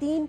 3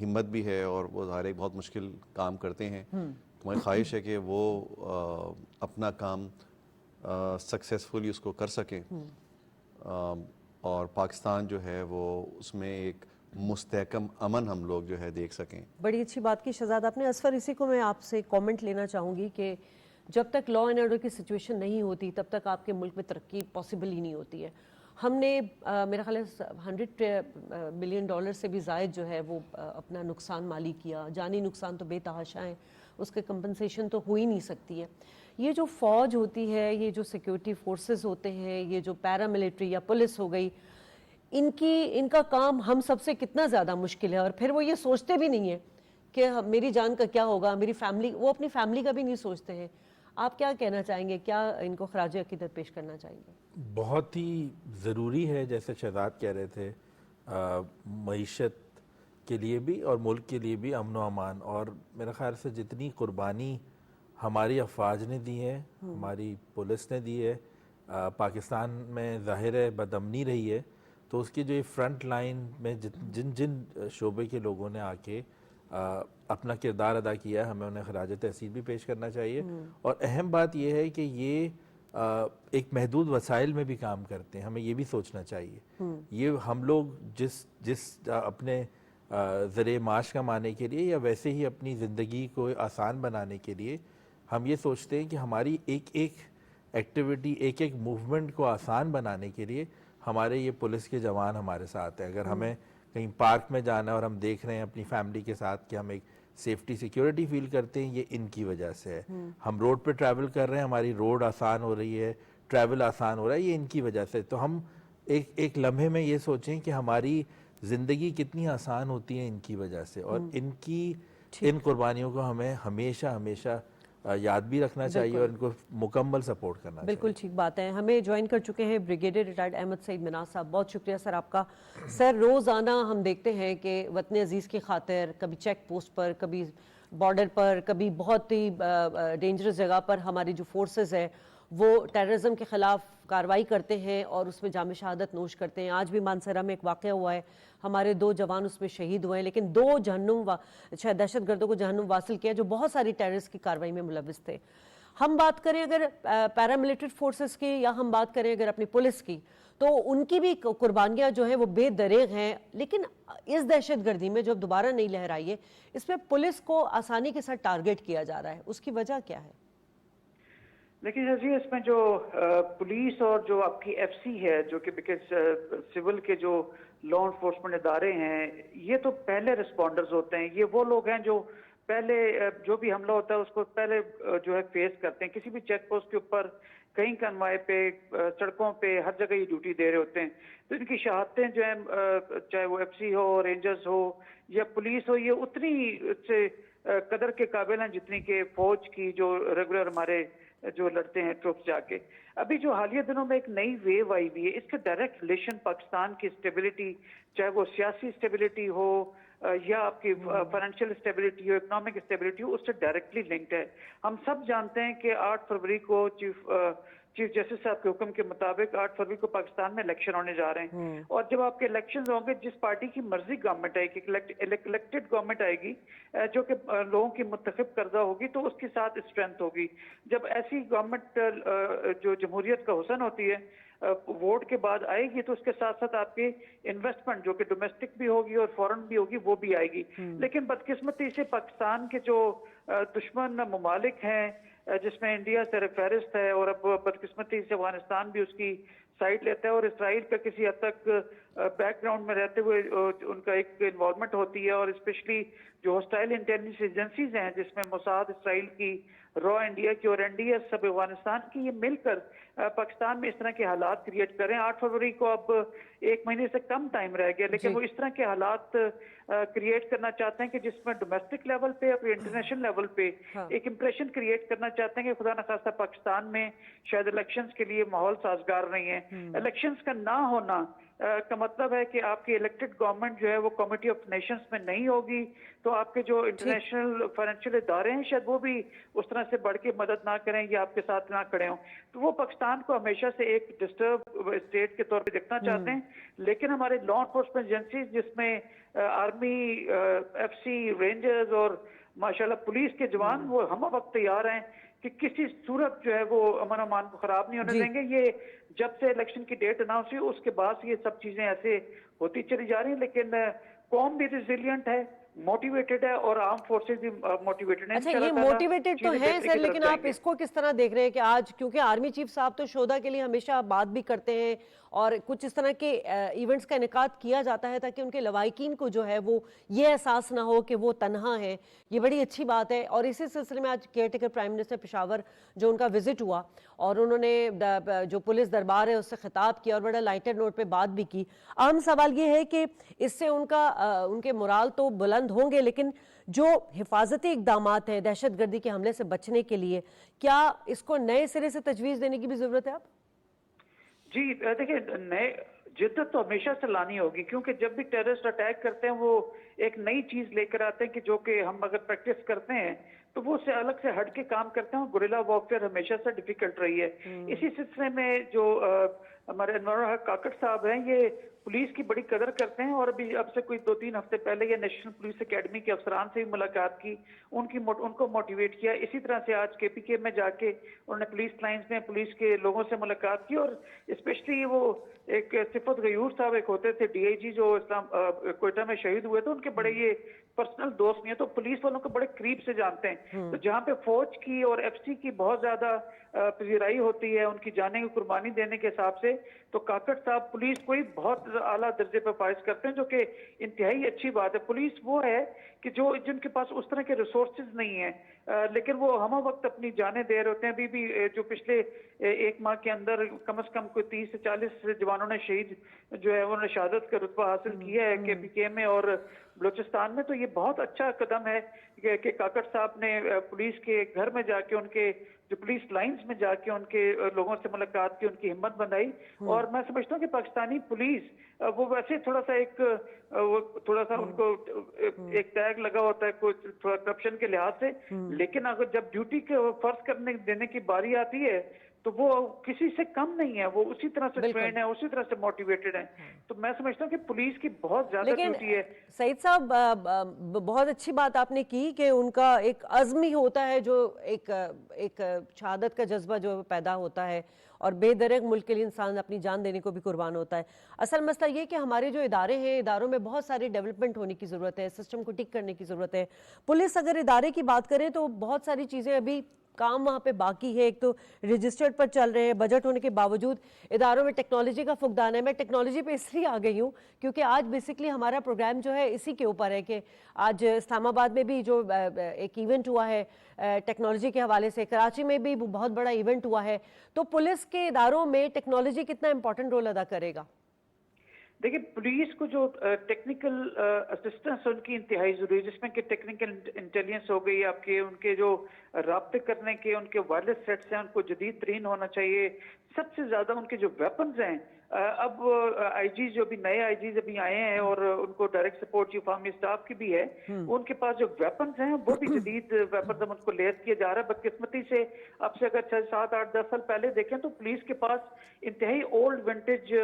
ہمت بھی ہے اور وہ ظاہر ایک بہت مشکل کام کرتے ہیں. تو میں خواہش ہے کہ وہ اپنا کام سکسیزفلی اس کو کر سکیں اور پاکستان جو ہے وہ اس میں ایک مستحکم امن ہم لوگ جو ہے دیکھ سکیں. بڑی اچھی بات کی شہزاد آپ نے. اصفر اسی کو میں آپ سے کامنٹ لینا چاہوں گی کہ جب تک لا اینڈ آرڈر کی سچویشن نہیں ہوتی تب تک آپ کے ملک میں ترقی پاسبل ہی نہیں ہوتی ہے. ہم نے میرا خیال ہے $100 بلین سے بھی زائد جو ہے وہ اپنا نقصان مالی کیا. جانی نقصان تو بے تحاشا ہیں, اس کے کمپنسیشن تو ہو ہی نہیں سکتی ہے. یہ جو فوج ہوتی ہے, یہ جو سیکیورٹی فورسز ہوتے ہیں, یہ جو پیرا ملٹری یا پولیس ہو گئی, ان کا کام ہم سب سے کتنا زیادہ مشکل ہے. اور پھر وہ یہ سوچتے بھی نہیں ہیں کہ میری جان کا کیا ہوگا, میری فیملی, وہ اپنی فیملی کا بھی نہیں سوچتے ہیں. آپ کیا کہنا چاہیں گے, کیا ان کو خراج عقیدت پیش کرنا چاہیں گے؟ بہت ہی ضروری ہے, جیسے شہزاد کہہ رہے تھے, معیشت کے لیے بھی اور ملک کے لیے بھی امن و امان. اور میرے خیال سے جتنی قربانی ہماری افواج نے دی ہے, ہماری پولیس نے دی ہے, پاکستان میں ظاہر ہے بدامنی رہی ہے, تو اس کی جو فرنٹ لائن میں جن شعبے کے لوگوں نے آ کے اپنا کردار ادا کیا ہے, ہمیں انہیں خراج تحسین بھی پیش کرنا چاہیے. اور اہم بات یہ ہے کہ یہ ایک محدود وسائل میں بھی کام کرتے ہیں, ہمیں یہ بھی سوچنا چاہیے. یہ ہم لوگ جس اپنے ذریعہ معاش کمانے کے لیے یا ویسے ہی اپنی زندگی کو آسان بنانے کے لیے ہم یہ سوچتے ہیں کہ ہماری ایک ایکٹیویٹی, ایک موومنٹ کو آسان بنانے کے لیے ہمارے یہ پولیس کے جوان ہمارے ساتھ ہیں. اگر ہمیں کہیں پارک میں جانا ہے اور ہم دیکھ رہے ہیں اپنی فیملی کے ساتھ کہ ہم ایک سیفٹی سیکیورٹی فیل کرتے ہیں, یہ ان کی وجہ سے ہے. ہم روڈ پہ ٹریول کر رہے ہیں, ہماری روڈ آسان ہو رہی ہے, ٹریول آسان ہو رہا ہے, یہ ان کی وجہ سے. تو ہم ایک لمحے میں یہ سوچیں کہ ہماری زندگی کتنی آسان ہوتی ہے ان کی وجہ سے, اور ان قربانیوں کو ہمیں ہمیشہ یاد بھی رکھنا چاہیے اور ان کو مکمل سپورٹ کرنا چاہیے. بالکل ٹھیک بات ہے. ہمیں جوائن کر چکے ہیں بریگیڈیئر ریٹائرڈ احمد سعید مناز صاحب. بہت شکریہ سر آپ کا. سر, روزانہ ہم دیکھتے ہیں کہ وطن عزیز کی خاطر کبھی چیک پوسٹ پر, کبھی بارڈر پر, کبھی بہت ہی ڈینجرس جگہ پر ہماری جو فورسز ہے وہ ٹیررزم کے خلاف کارروائی کرتے ہیں اور اس میں جام شہادت نوش کرتے ہیں. آج بھی مانسہرہ میں ایک واقعہ ہوا ہے, ہمارے 2 جوان اس میں شہید ہوئے ہیں, لیکن 2 دہشت گردوں کو جہنم واصل کیا جو بہت ساری ٹیررسٹ کی کارروائی میں ملوث تھے. ہم بات کریں اگر پیراملٹری فورسز کی یا ہم بات کریں اگر اپنی پولیس کی, تو ان کی بھی قربانیاں جو ہیں وہ بے دریغ ہیں. لیکن اس دہشت گردی میں جو دوبارہ نہیں لہرائی ہے, اس میں پولیس کو آسانی کے ساتھ ٹارگٹ کیا جا رہا ہے, اس کی وجہ کیا ہے؟ لیکن اس میں جو پولیس اور جو آپ کی ایف سی ہے, جو کہ بیکاز سول کے جو لا انفورسمنٹ ادارے ہیں, یہ تو پہلے رسپونڈرز ہوتے ہیں. یہ وہ لوگ ہیں جو پہلے جو بھی حملہ ہوتا ہے اس کو پہلے جو ہے فیس کرتے ہیں. کسی بھی چیک پوسٹ کے اوپر, کہیں کنوائے پہ, سڑکوں پہ, ہر جگہ یہ ڈیوٹی دے رہے ہوتے ہیں. تو ان کی شہادتیں جو ہیں, چاہے وہ ایف سی ہو, رینجرز ہو یا پولیس ہو, یہ اتنی سے قدر کے قابل ہیں جتنی کہ فوج کی جو ریگولر ہمارے جو لڑتے ہیں ٹروپس جا کے. ابھی جو حالیہ دنوں میں ایک نئی ویو آئی ہوئی ہے, اس کے ڈائریکٹ ریلیشن پاکستان کی اسٹیبلٹی, چاہے وہ سیاسی اسٹیبلٹی ہو یا آپ کی فائنینشیل اسٹیبلٹی ہو, اکنامک اسٹیبلٹی ہو, اس سے ڈائریکٹلی لنکڈ ہے. ہم سب جانتے ہیں کہ 8 فروری کو چیف جسٹس صاحب کے حکم کے مطابق 8 فروری کو پاکستان میں الیکشن ہونے جا رہے ہیں. اور جب آپ کے الیکشن ہوں گے, جس پارٹی کی مرضی گورنمنٹ آئے گی, الیکٹڈ گورنمنٹ آئے گی جو کہ لوگوں کی منتخب کردہ ہوگی, تو اس کے ساتھ اسٹرینتھ ہوگی. جب ایسی گورنمنٹ جو جمہوریت کا حسن ہوتی ہے ووٹ کے بعد آئے گی, تو اس کے ساتھ ساتھ آپ کی انویسٹمنٹ جو کہ ڈومیسٹک بھی ہوگی اور فورن بھی ہوگی, وہ بھی آئے گی. لیکن بدقسمتی سے پاکستان کے جو دشمن ممالک ہیں, جس میں انڈیا سر فہرست ہے, اور اب بدقسمتی سے افغانستان بھی اس کی سائڈ لیتا ہے, اور اسرائیل کا کسی حد تک بیک گراؤنڈ میں رہتے ہوئے ان کا ایک انوالومنٹ ہوتی ہے. اور اسپیشلی جو ہوسٹائل انٹیلیجنس ایجنسیز ہیں, جس میں موساد اسرائیل کی, را انڈیا کی اور این ڈی ایس سب افغانستان کی, یہ مل کر پاکستان میں اس طرح کے حالات کریٹ کریں. 8 فروری کو اب 1 مہینے سے کم ٹائم رہ گیا, لیکن وہ اس طرح کے حالات کریٹ کرنا چاہتے ہیں کہ جس میں ڈومیسٹک لیول پہ اور انٹرنیشنل لیول پہ ایک امپریشن کریٹ کرنا چاہتے ہیں کہ خدا نخواستہ پاکستان میں شاید الیکشنز کے لیے ماحول سازگار نہیں ہے. الیکشنز کا نہ ہونا کا مطلب ہے کہ آپ کی الیکٹڈ گورنمنٹ جو ہے وہ کمیٹی آف نیشنز میں نہیں ہوگی، تو آپ کے جو انٹرنیشنل فائنینشیل ادارے ہیں شاید وہ بھی اس طرح سے بڑھ کے مدد نہ کریں یا آپ کے ساتھ نہ کھڑے ہوں. تو وہ پاکستان کو ہمیشہ سے ایک ڈسٹرب اسٹیٹ کے طور پہ دیکھنا چاہتے ہیں. لیکن ہمارے لا انفورسمنٹ ایجنسیز جس میں آرمی، ایف سی، رینجرز اور ماشاءاللہ پولیس کے جوان وہ ہم وقت تیار ہیں کہ کسی صورت جو ہے وہ امن امان کو خراب نہیں ہونے دیں گے. یہ جب سے الیکشن کی ڈیٹ اناؤنس ہوئی اس کے بعد یہ سب چیزیں ایسے ہوتی چلی جا رہی ہیں. لیکن قوم بھی ریزیلینٹ ہے، موٹیویٹڈ ہے، اور آرم فورسز بھی موٹیویٹڈ ہیں. اچھا، یہ موٹیویٹڈ تو ہیں سر، لیکن آپ اس کو کس طرح دیکھ رہے ہیں کہ آج کیونکہ آرمی چیف صاحب تو شہداء کے لیے ہمیشہ بات بھی کرتے ہیں اور کچھ اس طرح کے ایونٹس کا انعقاد کیا جاتا ہے تاکہ ان کے لواحقین کو جو ہے وہ یہ احساس نہ ہو کہ وہ تنہا ہے. یہ بڑی اچھی بات ہے. اور اسی سلسلے میں آج care taker prime minister Peshawar جو ان کا وزٹ ہوا اور انہوں نے جو پولیس دربار ہے اس سے خطاب کیا اور بڑا لائٹر نوٹ پہ بات بھی کی. اہم سوال یہ ہے کہ اس سے ان کے مورال تو بلند ہوں گے، لیکن جو حفاظتی اقدامات ہیں دہشت گردی کے حملے سے بچنے کے لیے، کیا اس کو نئے سرے سے تجویز دینے کی بھی ضرورت ہے آپ؟ جی دیکھیں، نئے جدت تو ہمیشہ سے لانی ہوگی، کیونکہ جب بھی ٹیررسٹ اٹیک کرتے ہیں وہ ایک نئی چیز لے کر آتے ہیں کہ جو کہ ہم اگر پریکٹس کرتے ہیں تو وہ سے الگ سے ہٹ کے کام کرتے ہیں. گوریلا وارفیئر ہمیشہ سے ڈیفیکلٹ رہی ہے. اسی سلسلے میں جو ہمارے انور الحق کاکڑ صاحب ہیں یہ پولیس کی بڑی قدر کرتے ہیں، اور ابھی اب سے کوئی 2-3 ہفتے پہلے یہ نیشنل پولیس اکیڈمی کے افسران سے بھی ملاقات کی، ان کو موٹیویٹ کیا. اسی طرح سے آج کے پی کے میں جا کے انہوں نے پولیس لائنز میں پولیس کے لوگوں سے ملاقات کی. اور اسپیشلی وہ ایک صفت غیور صاحب ایک ہوتے تھے ڈی آئی جی جو کوئٹہ میں شہید ہوئے تھے، ان کے بڑے یہ پرسنل دوست نہیں ہے تو پولیس والوں کو بڑے قریب سے جانتے ہیں. تو جہاں پہ فوج کی اور ایف سی کی بہت زیادہ پذیرائی ہوتی ہے ان کی جانیں کی قربانی دینے کے حساب سے، تو کاکڑ صاحب پولیس کو ہی بہت اعلیٰ درجے پہ فائز کرتے ہیں، جو کہ انتہائی اچھی بات ہے. پولیس وہ ہے کہ جن کے پاس اس طرح کے ریسورسز نہیں ہیں لیکن وہ ہم وقت اپنی جانیں دے رہے ہوتے ہیں. ابھی بھی جو پچھلے 1 ماہ کے اندر کم از کم کوئی 30 سے 40 جوانوں نے شہید جو ہے انہوں نے شہادت کا رتبہ حاصل کیا ہے کے پی کے میں اور بلوچستان میں. تو یہ بہت اچھا قدم ہے کہ کاکڑ صاحب نے پولیس کے گھر میں جا کے ان کے جو پولیس لائنز میں جا کے ان کے لوگوں سے ملاقات کی، ان کی ہمت بندھائی. اور میں سمجھتا ہوں کہ پاکستانی پولیس وہ ویسے تھوڑا سا ان کو ایک ٹیگ لگا ہوتا ہے کوئی تھوڑا کرپشن کے لحاظ سے، لیکن اگر جب ڈیوٹی کے فرض کرنے دینے کی باری آتی ہے تو وہ کسی سے کم نہیں ہے، وہ اسی طرح سے ٹرینڈ ہے، اسی طرح سے موٹیویٹڈ ہیں. تو میں سمجھتا ہوں کہ پولیس کی بہت زیادہ ڈیوٹی ہے. سعید صاحب بہت اچھی بات آپ نے کی کہ ان کا ایک عزم ہی ہوتا ہے جو ایک شہادت کا جذبہ جو پیدا ہوتا ہے اور بے درگ ملک کے لیے انسان اپنی جان دینے کو بھی قربان ہوتا ہے. اصل مسئلہ یہ کہ ہمارے جو ادارے ہیں اداروں میں بہت ساری ڈیولپمنٹ ہونے کی ضرورت ہے، سسٹم کو ٹھیک کرنے کی ضرورت ہے. پولیس اگر ادارے کی بات کریں تو بہت ساری چیزیں ابھی کام وہاں پہ باقی ہے. ایک تو رجسٹرڈ پر چل رہے ہیں، بجٹ ہونے کے باوجود اداروں میں ٹیکنالوجی کا فقدان ہے. میں ٹیکنالوجی پہ اس لیے آ گئی ہوں کیونکہ آج بیسکلی ہمارا پروگرام جو ہے اسی کے اوپر ہے کہ آج اسلام آباد میں بھی جو ایک ایونٹ ہوا ہے ٹیکنالوجی کے حوالے سے، کراچی میں بھی بہت بڑا ایونٹ ہوا ہے. تو پولیس کے اداروں میں ٹیکنالوجی کتنا امپورٹنٹ رول ادا کرے گا؟ دیکھیں، پولیس کو جو ٹیکنیکل اسسٹنس ان کی انتہائی ضروری ہے، جس میں کہ ٹیکنیکل انٹیلیجنس ہو گئی آپ کے، ان کے جو رابطے کرنے کے ان کے وائرلیس سیٹس ہیں ان کو جدید ترین ہونا چاہیے. سب سے زیادہ ان کے جو ویپنز ہیں، اب آئی جیز جو بھی نئے آئی جیز ابھی آئے ہیں اور ان کو direct support chief army staff کی بھی ہے، ان کے پاس جو ویپنز ہیں وہ بھی جدید ویپنز ان کو لیس کیا جا رہا ہے. بدقسمتی سے اب سے اگر 6, 7, 8, 10 سال پہلے دیکھیں تو پولیس کے پاس انتہائی اولڈ ونٹیج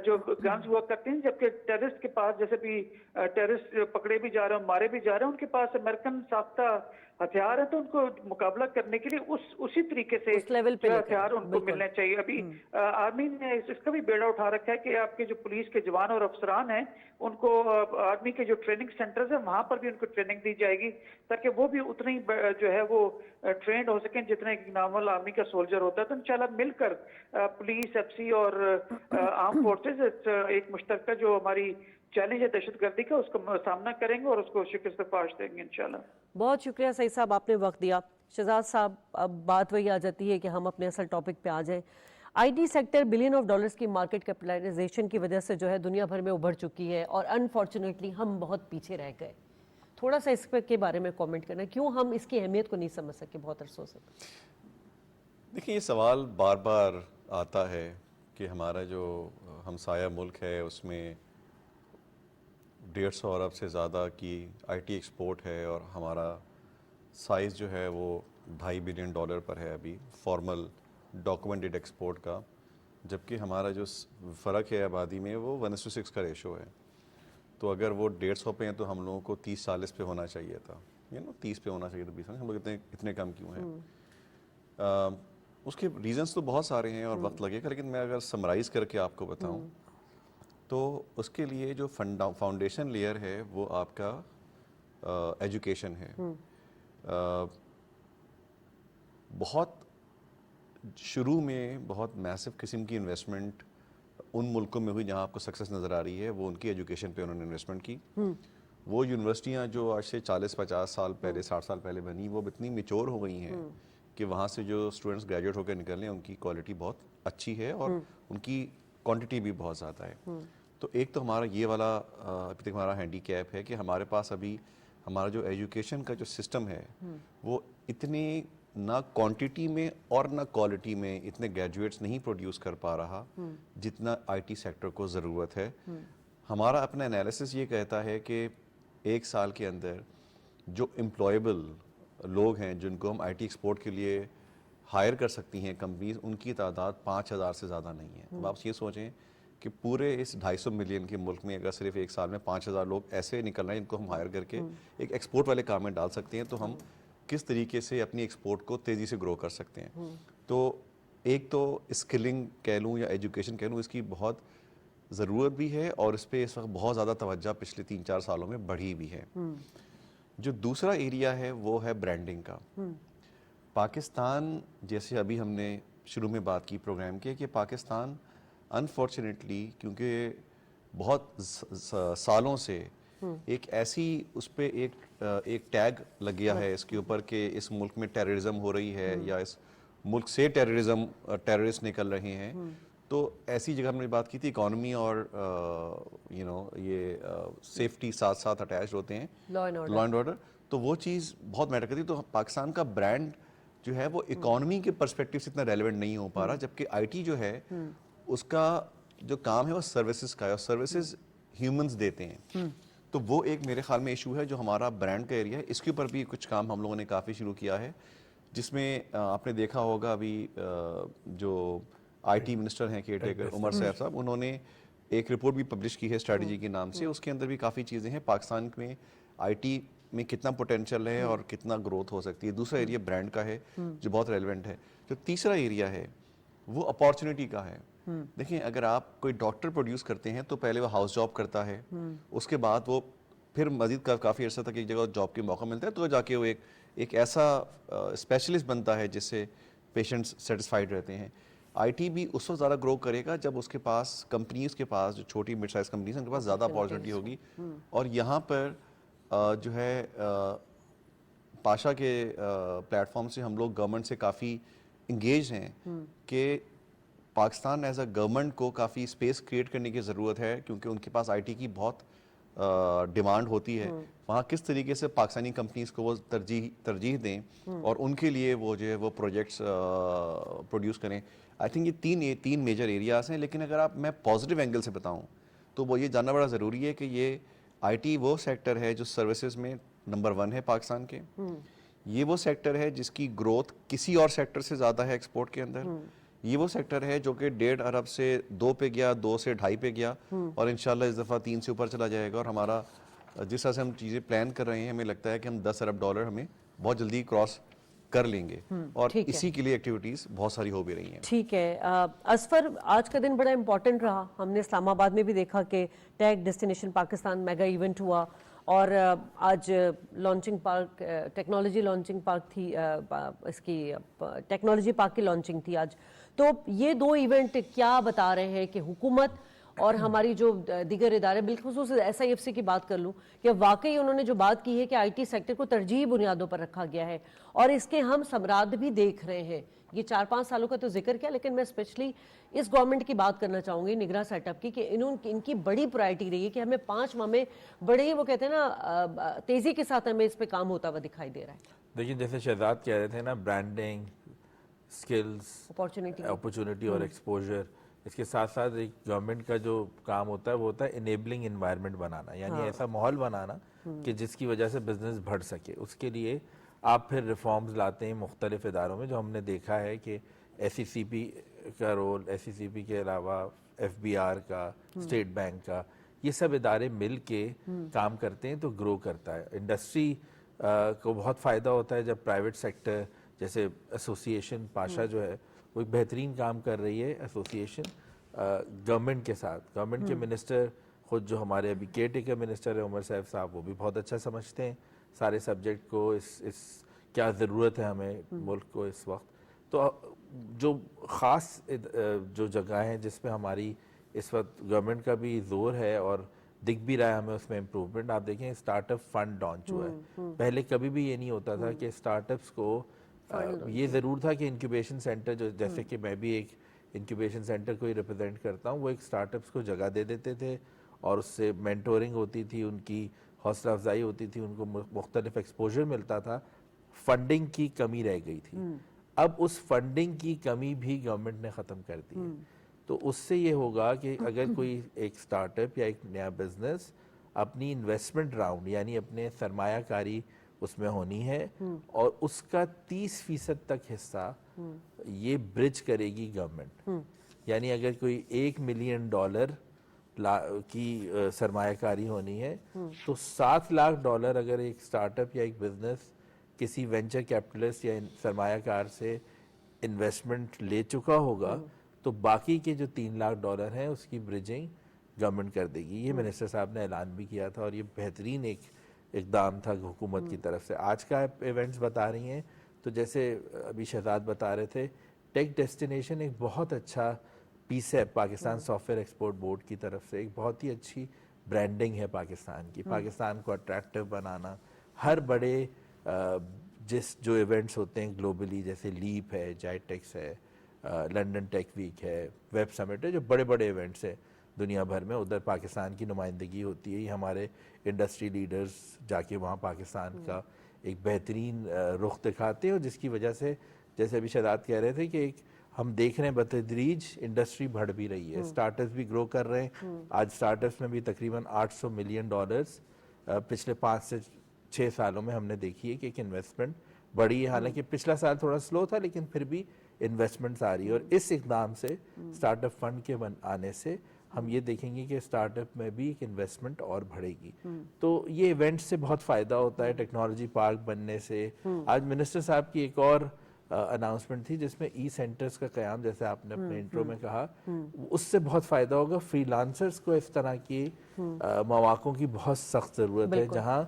جو گنز ہوا کرتے ہیں، جبکہ ٹیررسٹ کے پاس جیسے بھی ٹیررسٹ پکڑے بھی جا رہے ہیں، مارے بھی جا رہے ہیں، ان کے پاس امریکن ساختہ ہتھیار ہے تو ان کو مقابلہ کرنے کے لیے اسی طریقے سے ہتھیار ان کو ملنے چاہیے. ابھی آرمی نے اس کا بھی بیڑا اٹھا رکھا ہے کہ آپ کے جو پولیس کے جوان اور افسران ہیں ان کو آرمی کے جو ٹریننگ سینٹرز ہیں وہاں پر بھی ان کو ٹریننگ دی جائے گی تاکہ وہ بھی اتنی جو ہے وہ ٹرینڈ ہو سکیں جتنے ایک نارمل آرمی کا سولجر ہوتا ہے. تو انشاءاللہ مل کر پولیس، ایف سی اور آرم فورسز ایک مشترکہ جو ہماری چیلنج ہے دہشت گردی کا اس کا سامنا کریں گے اور اس کو شکست فاش دیں گے انشاءاللہ. بہت شکریہ سعید صاحب، آپ نے وقت دیا. شہزاد صاحب، اب بات وہی آ جاتی ہے کہ ہم اپنے اصل ٹاپک پہ آ جائیں. I T sector billion of dollars کی مارکیٹ کیپٹلائزیشن کی وجہ سے جو ہے دنیا بھر میں ابھر چکی ہے اور انفارچونیٹلی ہم بہت پیچھے رہ گئے. تھوڑا سا اس کے بارے میں کامنٹ کرنا، کیوں ہم اس کی اہمیت کو نہیں سمجھ سکے؟ بہت افسوس ہے. دیکھیں، یہ سوال بار بار آتا ہے کہ ہمارا جو ہمسایہ ملک ہے اس میں 150 ارب سے زیادہ کی آئی ٹی ایکسپورٹ ہے اور ہمارا سائز جو ہے وہ $2.5 بلین پر ہے ابھی فارمل ڈاکومنٹڈ ایکسپورٹ کا، جبکہ ہمارا جو فرق ہے آبادی میں وہ 1:6 کا ریشو ہے. تو اگر وہ 150 پہ ہیں تو ہم لوگوں کو 30-40 پہ ہونا چاہیے تھا، 30 پہ ہونا چاہیے تھا 20 میں. ہم لوگ اتنے کم کیوں ہیں؟ اس کے ریزنس تو بہت سارے ہیں اور وقت لگے گا، لیکن میں اگر سمرائز کر کے آپ کو بتاؤں تو اس کے لیے جو فاؤنڈیشن لیئر ہے وہ آپ کا ایجوکیشن ہے. بہت شروع میں بہت میسو قسم کی انویسٹمنٹ ان ملکوں میں ہوئی جہاں آپ کو سکسیس نظر آ رہی ہے، وہ ان کی ایجوکیشن پہ انہوں نے انویسٹمنٹ کی. وہ یونیورسٹیاں جو آج سے 40-50 سال پہلے 60 سال پہلے بنی، وہ اتنی میچور ہو گئی ہیں کہ وہاں سے جو اسٹوڈنٹس گریجویٹ ہو کے نکلیں ان کی کوالٹی بہت اچھی ہے اور ان کی کوانٹٹی بھی بہت زیادہ ہے. تو ایک تو ہمارا یہ والا ابھی تک ہمارا ہینڈی کیپ ہے کہ ہمارے پاس ابھی ہمارا جو ایجوکیشن کا جو سسٹم ہے وہ اتنے نہ کوانٹٹی میں اور نہ کوالٹی میں اتنے گریجویٹس نہیں پروڈیوس کر پا رہا جتنا آئی ٹی سیکٹر کو ضرورت ہے. ہمارا اپنا انالیسس یہ کہتا ہے کہ 1 سال کے اندر جو امپلائیبل لوگ ہیں جن کو ہم آئی ٹی ایکسپورٹ کے لیے ہائر کر سکتی ہیں کمپنیز، ان کی تعداد 5,000 سے زیادہ نہیں ہے. اب آپ یہ سوچیں کہ پورے اس 250 ملین کے ملک میں اگر صرف 1 سال میں 5,000 لوگ ایسے نکل رہے ہیں جن کو ہم ہائر کر کے ایک ایکسپورٹ والے کام میں ڈال سکتے ہیں، تو ہم کس طریقے سے اپنی ایکسپورٹ کو تیزی سے گرو کر سکتے ہیں. تو ایک تو اسکلنگ کہہ لوں یا ایجوکیشن کہہ لوں، اس کی بہت ضرورت بھی ہے اور اس پہ اس وقت بہت زیادہ توجہ پچھلے 3-4 سالوں میں بڑھی بھی ہے. جو دوسرا ایریا ہے وہ ہے برانڈنگ کا. پاکستان جیسے ابھی ہم نے شروع میں بات کی پروگرام کی کہ پاکستان انفارچونیٹلی کیونکہ بہت سالوں سے ایک ایسی اس پہ ایک ٹیگ لگ گیا ہے اس کے اوپر کہ اس ملک میں ٹیررزم ہو رہی ہے یا اس ملک سے ٹیررسٹ نکل رہے ہیں. تو ایسی جگہ ہم نے بات کی تھی اکانومی اور یہ سیفٹی ساتھ ساتھ اٹیچ ہوتے ہیں، لا اینڈ آرڈر. تو وہ چیز بہت میٹر کرتی ہے. تو پاکستان کا برانڈ جو ہے وہ اکانومی کے پرسپیکٹیو سے اتنا ریلیونٹ نہیں ہو پا رہا، جبکہ آئی ٹی جو ہے اس کا جو کام ہے وہ سروسز کا ہے اور سروسز ہیومنز دیتے ہیں. تو وہ ایک میرے خیال میں ایشو ہے جو ہمارا برانڈ کا ایریا ہے. اس کے اوپر بھی کچھ کام ہم لوگوں نے کافی شروع کیا ہے، جس میں آپ نے دیکھا ہوگا ابھی جو آئی ٹی منسٹر ہیں کیئر ٹیکر عمر صاحب، انہوں نے ایک رپورٹ بھی پبلش کی ہے اسٹریٹجی کے نام سے. اس کے اندر بھی کافی چیزیں ہیں پاکستان میں آئی ٹی میں کتنا پوٹینشیل ہے اور کتنا گروتھ ہو سکتی ہے. دوسرا ایریا برانڈ کا ہے جو بہت ریلیونٹ ہے. جو تیسرا ایریا ہے وہ اپارچونیٹی کا ہے. دیکھیں اگر آپ کوئی ڈاکٹر پروڈیوس کرتے ہیں تو پہلے وہ ہاؤس جاب کرتا ہے، اس کے بعد وہ پھر مزید کافی عرصہ تک ایک جگہ جاب کے موقع ملتا ہے تو جا کے وہ ایک ایسا اسپیشلسٹ بنتا ہے جس سے پیشنٹس سیٹسفائیڈ رہتے ہیں. آئی ٹی بھی اس وقت زیادہ گرو کرے گا جب اس کے پاس کمپنیز کے پاس جو چھوٹی مڈ سائز کمپنیز ہیں ان کے پاس زیادہ اپارچونیٹی ہوگی. اور یہاں پر جو ہے پاشا کے پلیٹ فارم سے ہم لوگ گورنمنٹ سے کافی انگیج ہیں کہ پاکستان ایز اے گورنمنٹ کو کافی اسپیس کریٹ کرنے کی ضرورت ہے، کیونکہ ان کے پاس آئی ٹی کی بہت ڈیمانڈ ہوتی ہے. وہاں کس طریقے سے پاکستانی کمپنیز کو وہ ترجیح دیں اور ان کے لیے وہ جو ہے وہ پروجیکٹس پروڈیوس کریں. آئی تھنک یہ تین میجر ایریاز ہیں. لیکن اگر میں پازیٹیو اینگل سے بتاؤں تو وہ یہ جاننا بڑا ضروری ہے کہ یہ آئی ٹی وہ سیکٹر ہے جو سروسز میں نمبر 1 ہے پاکستان کے. یہ وہ سیکٹر ہے جس کی گروتھ کسی اور سیکٹر سے زیادہ ہے ایکسپورٹ کے اندر. یہ وہ سیکٹر ہے جو کہ 1.5 ارب سے 2 پہ گیا، 2 سے 2.5 پہ گیا اور انشاءاللہ اس دفعہ 3 سے اوپر چلا جائے گا. اور ہمارا جس طرح سے ہم چیزیں پلان کر رہے ہیں ہمیں لگتا ہے کہ ہم $10 ارب ہمیں بہت جلدی کراس کر لیں گے اور اسی کے لیے ایکٹیویٹیز بہت ساری ہو بھی رہی ہیں. ٹھیک ہے اصفر، آج کا دن بڑا امپورٹنٹ رہا. ہم نے اسلام آباد میں بھی دیکھا کہ ٹیک ڈیسٹینیشن پاکستان میگا ایونٹ ہوا اور آج launching park technology launching park تھی، اس کی ٹیکنالوجی پارک کی لانچنگ تھی آج. تو یہ 2 ایونٹ کیا بتا رہے ہیں کہ حکومت اور ہماری جو دیگر ادارے، بالخصوص SIFC کی بات کر لوں کہ واقعی انہوں نے جو بات کی ہے کہ آئی ٹی سیکٹر کو ترجیحی بنیادوں پر رکھا گیا ہے اور اس کے ہم ثمرات بھی دیکھ رہے ہیں. یہ 4-5 سالوں کا تو ذکر کیا، لیکن میں اسپیشلی اس گورنمنٹ کی بات کرنا چاہوں گی نگراں سیٹ اپ کی کہ ان کی بڑی پرائرٹی رہی ہے کہ ہمیں 5 ماہ میں بڑے ہی وہ کہتے ہیں نا تیزی کے ساتھ ہمیں اس پہ کام ہوتا ہوا دکھائی دے رہا ہے. دیکھیں جیسے شہزاد کہہ رہے تھے نا، برانڈنگ، اسکلز، اپارچونیٹی اور ایکسپوجر، اس کے ساتھ ساتھ ایک گورنمنٹ کا جو کام ہوتا ہے وہ ہوتا ہے انیبلنگ انوائرمنٹ بنانا، یعنی ایسا ماحول بنانا کہ جس کی وجہ سے بزنس بڑھ سکے. اس کے لیے آپ پھر ریفارمز لاتے ہیں مختلف اداروں میں، جو ہم نے دیکھا ہے کہ ایس سی سی پی کا رول، ایس سی سی پی کے علاوہ ایف بی آر کا، اسٹیٹ بینک کا، یہ سب ادارے مل کے کام کرتے ہیں تو گرو کرتا ہے. انڈسٹری کو بہت فائدہ ہوتا ہے جب پرائیویٹ سیکٹر جیسے ایسوسیشن پاشا جو ہے وہ ایک بہترین کام کر رہی ہے ایسوسیشن گورنمنٹ کے ساتھ. گورنمنٹ کے منسٹر خود جو ہمارے ابھی کیئر ٹیکر منسٹر ہے عمر صاحب صاحب، وہ بھی بہت اچھا سمجھتے ہیں سارے سبجیکٹ کو، اس کیا ضرورت ہے ہمیں ملک کو اس وقت. تو جو خاص جو جگہ ہیں جس پہ ہماری اس وقت گورنمنٹ کا بھی زور ہے اور دکھ بھی رہا ہے ہمیں اس میں امپروومنٹ، آپ دیکھیں اسٹارٹ اپ فنڈ لانچ ہوا ہے. پہلے کبھی بھی یہ نہیں ہوتا تھا کہ اسٹارٹ اپس کو یہ ضرور تھا کہ انکیوبیشن سینٹر جو جیسے کہ میں بھی ایک انکیوبیشن سینٹر کو ہی ریپرزینٹ کرتا ہوں، وہ ایک اسٹارٹ اپس کو جگہ دے دیتے تھے اور اس سے مینٹورنگ ہوتی تھی، ان کی حوصلہ افزائی ہوتی تھی، ان کو مختلف ایکسپوجر ملتا تھا. فنڈنگ کی کمی رہ گئی تھی، اب اس فنڈنگ کی کمی بھی گورنمنٹ نے ختم کر دی ہے. تو اس سے یہ ہوگا کہ اگر کوئی ایک اسٹارٹ اپ یا ایک نیا بزنس اپنی انویسٹمنٹ راؤنڈ یعنی اپنے سرمایہ کاری اس میں ہونی ہے اور اس کا 30% تک حصہ یہ برج کرے گی گورنمنٹ. یعنی اگر کوئی $1 ملین کی سرمایہ کاری ہونی ہے تو $7 لاکھ اگر ایک اسٹارٹ اپ یا ایک بزنس کسی وینچر کیپٹلسٹ یا سرمایہ کار سے انویسٹمنٹ لے چکا ہوگا تو باقی کے جو $3 لاکھ ہیں اس کی برجنگ گورنمنٹ کر دے گی. یہ منسٹر صاحب نے اعلان بھی کیا تھا اور یہ بہترین ایک اقدام تھا حکومت کی طرف سے. آج کا ایونٹس بتا رہی ہیں تو جیسے ابھی شہزاد بتا رہے تھے، ٹیک ڈیسٹینیشن ایک بہت اچھا پیس ہے Pakistan soft where export board کی طرف سے. ایک بہت ہی اچھی برانڈنگ ہے پاکستان کی، پاکستان کو اٹریکٹیو بنانا. ہر بڑے جو ایونٹس ہوتے ہیں گلوبلی جیسے لیپ ہے، جائٹیکس ہے، لنڈن ٹیک ویک ہے، ویب سمٹ ہے، جو بڑے بڑے ایونٹس ہیں دنیا بھر میں، ادھر پاکستان کی نمائندگی ہوتی ہے. یہ ہمارے انڈسٹری لیڈرز جا کے وہاں پاکستان کا ایک بہترین رخ دکھاتے ہیں اور جس کی وجہ سے جیسے ابھی شہزاد کہہ رہے تھے کہ ایک ہم دیکھ رہے ہیں بتدریج انڈسٹری بڑھ بھی رہی ہے، اسٹارٹ اپس بھی گرو کر رہے ہیں. آج اسٹارٹ اپس میں بھی تقریباً $800 ملین پچھلے 5 سے 6 سالوں میں ہم نے دیکھی ہے کہ ایک انویسٹمنٹ بڑی ہے. حالانکہ پچھلا سال تھوڑا سلو تھا لیکن پھر بھی انویسٹمنٹس آ رہی ہے اور اس اقدام سے اسٹارٹ اپ فنڈ کے آنے سے ہم یہ دیکھیں گے کہ اسٹارٹ اپ میں بھی ایک انویسٹمنٹ اور بڑھے گی. تو یہ ایونٹ سے بہت فائدہ ہوتا ہے، ٹیکنالوجی پارک بننے سے. آج منسٹر صاحب کی ایک اور اناؤنسمنٹ تھی جس میں ای سینٹرز کا قیام، جیسے آپ نے اپنے انٹرو میں کہا، اس سے بہت فائدہ ہوگا. فری لانسرز کو اس طرح کی مواقعوں کی بہت سخت ضرورت ہے جہاں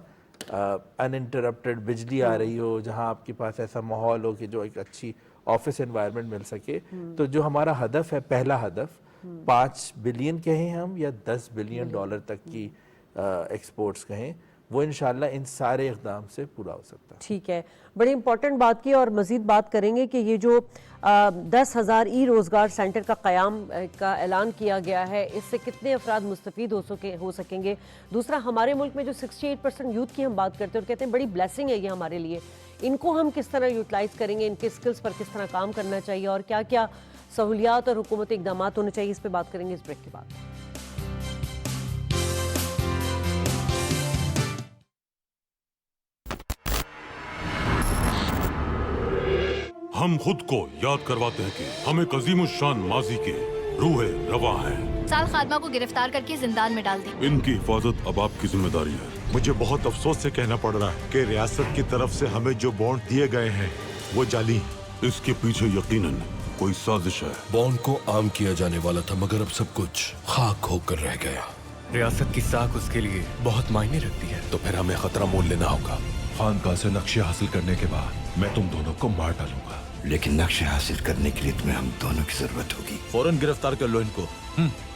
انٹرپٹڈ بجلی آ رہی ہو، جہاں آپ کے پاس ایسا ماحول ہو کہ جو ایک اچھی آفس انوائرمنٹ مل سکے. تو جو ہمارا ہدف ہے، پہلا ہدف 5 بلین کہیں ہم یا $10 بلین تک کی ایکسپورٹس کہیں، وہ انشاءاللہ ان سارے اقدام سے پورا ہو سکتا ہے. ٹھیک ہے، بڑی امپورٹنٹ بات کی اور مزید بات کریں گے کہ یہ جو 10,000 ای روزگار سینٹر کا قیام کا اعلان کیا گیا ہے، اس سے کتنے افراد مستفید ہو سکیں گے. دوسرا، ہمارے ملک میں جو 68% یوتھ کی ہم بات کرتے ہیں اور کہتے ہیں بڑی بلیسنگ ہے یہ ہمارے لیے، ان کو ہم کس طرح یوٹیلائز کریں گے، ان کے سکلز پر کس طرح کام کرنا چاہیے اور کیا کیا سہولیات اور حکومتی اقدامات ہونے چاہیے، اس پہ بات کریں گے اس بریک کے بعد. ہم خود کو یاد کرواتے ہیں کہ ہم ایک عظیم الشان ماضی کے روح رواں ہیں. سال خادمہ کو گرفتار کر کے زندان میں ڈال دی. ان کی حفاظت اب آپ کی ذمہ داری ہے. مجھے بہت افسوس سے کہنا پڑ رہا ہے کہ ریاست کی طرف سے ہمیں جو بانڈ دیے گئے ہیں وہ جعلی ہیں. اس کے پیچھے یقیناً کوئی سازش ہے. بانڈ کو عام کیا جانے والا تھا مگر اب سب کچھ خاک ہو کر رہ گیا. ریاست کی ساکھ اس کے لیے بہت معنی رکھتی ہے. تو پھر ہمیں خطرہ مول لینا ہوگا. خانقاہ سے نقشے حاصل کرنے کے بعد میں تم دونوں کو مار ڈالوں گا. لیکن نقشے حاصل کرنے کے لیے تمہیں ہم دونوں کی ضرورت ہوگی. فوراً گرفتار کر لو ان کو.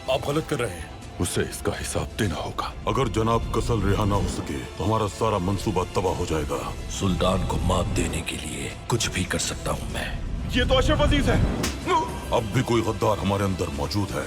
آپ غلط کر رہے ہیں. اسے اس کا حساب دینا ہوگا. اگر جناب کسل رہا نہ ہو سکے تو ہمارا سارا منصوبہ تباہ ہو جائے گا. سلطان کو مات دینے کے لیے کچھ بھی کر سکتا ہوں میں. یہ تو اشرف عزیز ہے. اب بھی کوئی غدار ہمارے اندر موجود ہے.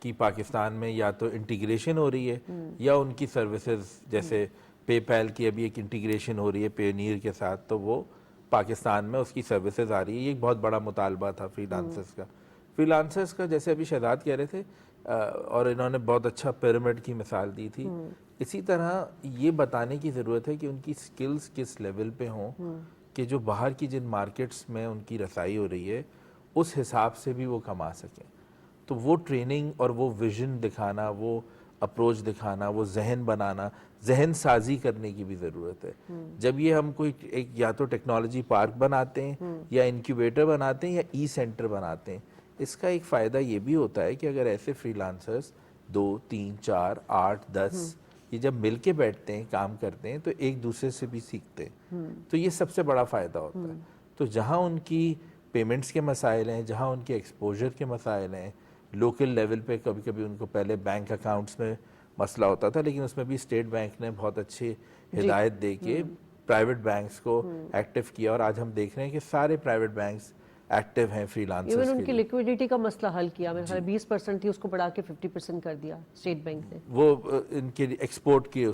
کی پاکستان میں یا تو انٹیگریشن ہو رہی ہے یا ان کی سروسز جیسے پے پیل کی ابھی ایک انٹیگریشن ہو رہی ہے پیونیر کے ساتھ، تو وہ پاکستان میں اس کی سروسز آ رہی ہے. یہ ایک بہت بڑا مطالبہ تھا فری لانسرز کا. فری لانسرز کا جیسے ابھی شہزاد کہہ رہے تھے اور انہوں نے بہت اچھا پیرامڈ کی مثال دی تھی، اسی طرح یہ بتانے کی ضرورت ہے کہ ان کی سکلز کس لیول پہ ہوں کہ جو باہر کی جن مارکیٹس میں ان کی رسائی ہو رہی ہے اس حساب سے بھی وہ کما سکیں. تو وہ ٹریننگ اور وہ ویژن دکھانا، وہ اپروچ دکھانا، وہ ذہن بنانا، ذہن سازی کرنے کی بھی ضرورت ہے. جب یہ ہم کوئی ایک یا تو ٹیکنالوجی پارک بناتے ہیں یا انکیوبیٹر بناتے ہیں یا ای سینٹر بناتے ہیں، اس کا ایک فائدہ یہ بھی ہوتا ہے کہ اگر ایسے فری لانسرز 2 3 4 8 10 یہ جب مل کے بیٹھتے ہیں کام کرتے ہیں تو ایک دوسرے سے بھی سیکھتے ہیں، تو یہ سب سے بڑا فائدہ ہوتا ہے. تو جہاں ان کی پیمنٹس کے مسائل ہیں، جہاں ان کے ایکسپوجر کے مسائل ہیں، لوکل لیول پہ کبھی کبھی ان کو پہلے بینک اکاؤنٹس میں مسئلہ ہوتا تھا، لیکن اس میں بھی اسٹیٹ بینک نے بہت اچھی ہدایت دے کے پرائیویٹ بینکس کو ایکٹیو کیا، اور آج ہم دیکھ رہے ہیں کہ سارے پرائیویٹ بینکس ایکٹیو ہیں فری لانسرز ایون ان کی لیکوڈیٹی کا مسئلہ حل کیا. میرے خیال 20% تھی، اس کو بڑھا کے 50% کر دیا اسٹیٹ بینک نے. وہ ان کے ایکسپورٹ کی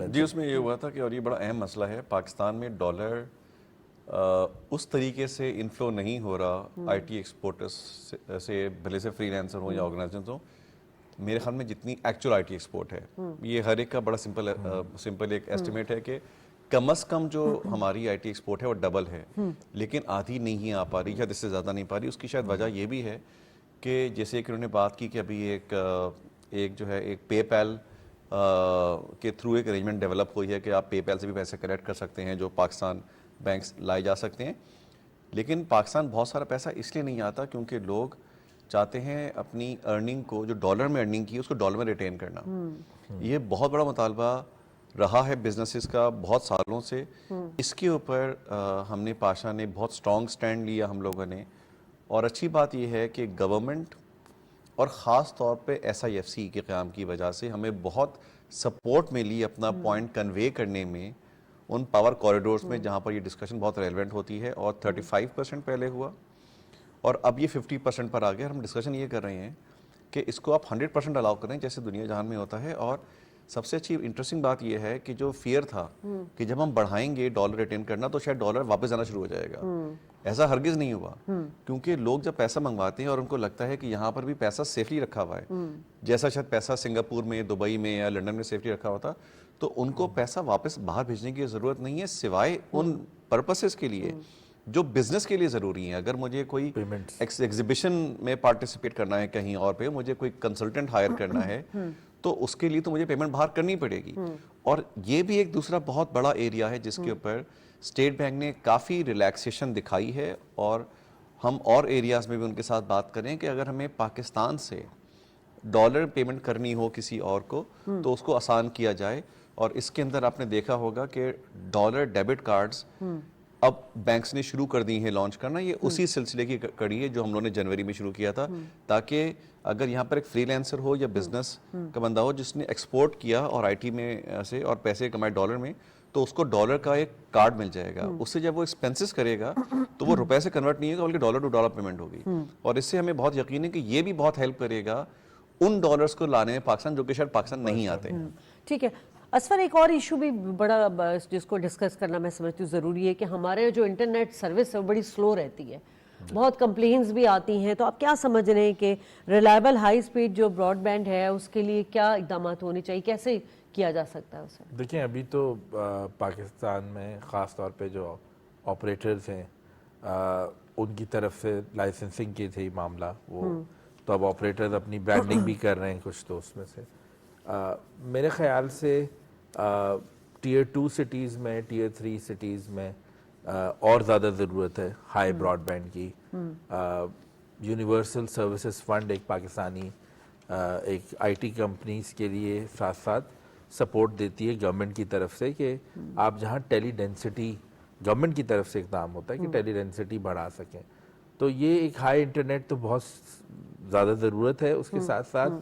جی اس میں یہ ہوا تھا کہ، اور یہ بڑا اہم مسئلہ ہے، پاکستان میں ڈالر اس طریقے سے انفلو نہیں ہو رہا آئی ٹی ایکسپورٹرز سے، بھلے سے فری لانسر ہوں یا آرگنائزیشن ہوں. میرے خیال میں جتنی ایکچوئل آئی ٹی ایکسپورٹ ہے، یہ ہر ایک کا بڑا سمپل ایک ایسٹیمیٹ ہے کہ کم از کم جو ہماری آئی ٹی ایکسپورٹ ہے وہ ڈبل ہے، لیکن آدھی نہیں آ پا رہی، شاید اس سے زیادہ نہیں پا رہی. اس کی شاید وجہ یہ بھی ہے کہ جیسے کہ انہوں نے بات کی کہ ابھی ایک جو ہے ایک پے پیل کے تھرو ایک ارینجمنٹ ڈیولپ ہوئی ہے کہ آپ پے پیل سے بھی پیسے کلیکٹ کر سکتے ہیں جو پاکستان بینکس لائے جا سکتے ہیں. لیکن پاکستان بہت سارا پیسہ اس لیے نہیں آتا کیونکہ لوگ چاہتے ہیں اپنی ارننگ کو، جو ڈالر میں ارننگ کی ہے، اس کو ڈالر میں ریٹین کرنا. یہ بہت بڑا مطالبہ رہا ہے بزنسز کا بہت سالوں سے. اس کے اوپر ہم نے پاشا نے بہت سٹرونگ سٹینڈ لیا ہم لوگوں نے. اور اچھی بات یہ ہے کہ گورنمنٹ اور خاص طور پہ SIFC کے قیام کی وجہ سے ہمیں بہت سپورٹ ملی اپنا پوائنٹ کنوے کرنے میں ان پاور کوریڈورز میں جہاں پر یہ ڈسکشن بہت ریلیونٹ ہوتی ہے. اور 35% پہلے ہوا اور اب یہ 50% پر آ گیا. ہم ڈسکشن یہ کر رہے ہیں کہ اس کو آپ 100% الاؤ کریں جیسے دنیا جہان میں ہوتا ہے. اور سب سے اچھی انٹرسٹنگ بات یہ ہے کہ جو فیئر تھا کہ جب ہم بڑھائیں گے ڈالر ریٹین کرنا تو شاید ڈالر واپس جانا شروع ہو جائے گا، ایسا ہرگز نہیں ہوا. کیونکہ لوگ جب پیسہ منگواتے ہیں اور ان کو لگتا ہے کہ یہاں پر بھی پیسہ سیفلی رکھا ہوا ہے، جیسا شاید پیسہ سنگاپور میں، دبئی میں یا لنڈن میں سیفلی رکھا ہوا تھا، تو ان کو پیسہ واپس باہر بھیجنے کی ضرورت نہیں ہے سوائے ان پرپسز کے لیے جو بزنس کے لیے ضروری ہیں. اگر مجھے کوئی ایگزیبیشن میں پارٹیسپیٹ کرنا ہے کہیں اور پہ، مجھے کوئی کنسلٹنٹ ہائر کرنا ہے تو اس کے لیے تو مجھے پیمنٹ باہر کرنی پڑے گی. اور یہ بھی ایک دوسرا بہت بڑا ایریا ہے جس کے اوپر اسٹیٹ بینک نے کافی ریلیکسیشن دکھائی ہے. اور ہم اور ایریاز میں بھی ان کے ساتھ بات کریں کہ اگر ہمیں پاکستان سے ڈالر پیمنٹ کرنی ہو کسی اور کو تو اس کو آسان کیا جائے. اور اس کے اندر آپ نے دیکھا ہوگا کہ ڈالر ڈیبٹ کارڈز اب بینکس نے شروع کر دی ہیں لانچ کرنا. یہ اسی سلسلے کی کڑی ہے جو ہم لوگوں نے جنوری میں شروع کیا تھا، تاکہ اگر یہاں پر ایک فری لانسر ہو یا بزنس کا بندہ ہو جس نے ایکسپورٹ کیا اور آئی ٹی میں سے اور پیسے کمائے ڈالر میں، تو اس کو ڈالر کا ایک کارڈ مل جائے گا. اس سے جب وہ ایکسپینسز کرے گا تو وہ روپے سے کنورٹ نہیں ہوگا بلکہ ڈالر ٹو ڈالر پیمنٹ ہوگی. اور اس سے ہمیں بہت یقین ہے کہ یہ بھی بہت ہیلپ کرے گا ان ڈالرز کو لانے میں پاکستان جو کہ شاید پاکستان نہیں آتے. ٹھیک ہے اسفر، ایک اور ایشو بھی بڑا جس کو ڈسکس کرنا میں سمجھتی ہوں ضروری ہے کہ ہمارے جو انٹرنیٹ سروس ہے وہ بڑی سلو رہتی ہے، بہت کمپلینز بھی آتی ہیں. تو آپ کیا سمجھ رہے ہیں کہ ریلائبل ہائی اسپیڈ جو براڈ بینڈ ہے اس کے لیے کیا اقدامات ہونے چاہیے، کیسے کیا جا سکتا ہے اسے؟ دیکھیں ابھی تو پاکستان میں خاص طور پہ جو آپریٹرز ہیں ان کی طرف سے لائسنسنگ کی تھی معاملہ، وہ تو اب آپریٹرز اپنی برانڈنگ بھی کر رہے ہیں کچھ تو اس میں سے. میرے خیال سے ٹیئر 2 سٹیز میں، ٹیئر 3 سٹیز میں اور زیادہ ضرورت ہے ہائی براڈ بینڈ کی. یونیورسل سروسز فنڈ ایک پاکستانی ایک آئی ٹی کمپنیز کے لیے ساتھ ساتھ سپورٹ دیتی ہے گورنمنٹ کی طرف سے کہ آپ جہاں ٹیلی ڈینسٹی گورنمنٹ کی طرف سے اقدام ہوتا ہے کہ ٹیلی ڈینسٹی بڑھا سکیں. تو یہ ایک ہائی انٹرنیٹ تو بہت زیادہ ضرورت ہے. اس کے ساتھ ساتھ